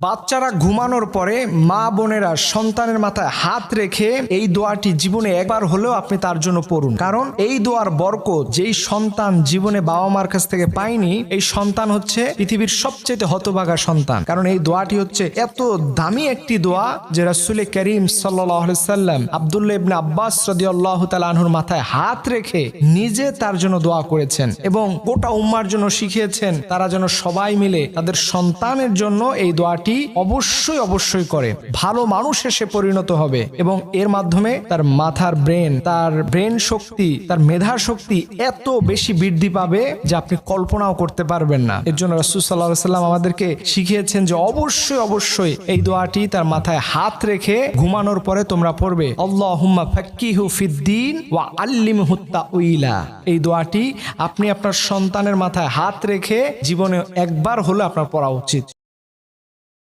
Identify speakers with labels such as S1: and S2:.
S1: বাচ্চারা ঘুমানোর পরে মা বোনেরা সন্তানের মাথায় হাত রেখে এই দোয়াটি জীবনে একবার হলেও আপনি তার জন্য পড়ুন। কারণ এই দোয়ার বরকত যেই সন্তান জীবনে বাবা মার কাছ থেকে পায়নি, এই সন্তান হচ্ছে পৃথিবীর সবচেয়ে হতভাগা সন্তান। কারণ এই দোয়াটি হচ্ছে এত দামি একটি দোয়া যে রাসূল করিম সাল্লাল্লাহু আলাইহি সাল্লাম আব্দুল্লাহ ইবনে আব্বাস রাদিয়াল্লাহু তাআলা আনহুর মাথায় হাত রেখে নিজে তার জন্য দোয়া করেছেন এবং গোটা উম্মার জন্য শিখিয়েছেন তারা যেন সবাই মিলে তাদের সন্তানের জন্য এই দোয়াটি অবশ্যই করে। ভালো মানুষে সে পরিণত হবে এবং এর মাধ্যমে তার মাথার তার ব্রেন শক্তি, তার মেধা শক্তি এত বেশি বৃদ্ধি পাবে যে আপনি কল্পনাও করতে পারবেন না। এর জন্য রাসূল সাল্লাল্লাহু আলাইহি সাল্লাম আমাদেরকে শিখিয়েছেন যে অবশ্যই এই দোয়াটি তার মাথায় হাত রেখে ঘুমানোর পরে তোমরা পড়বে, আল্লাহুম্মা ফাক্কিহু ফিদ্দীন ওয়া আল্লিমহু তাউইলা। এই দোয়াটি আপনি আপনার সন্তানের মাথায় হাত রেখে জীবনে একবার হলে আপনার পড়া উচিত।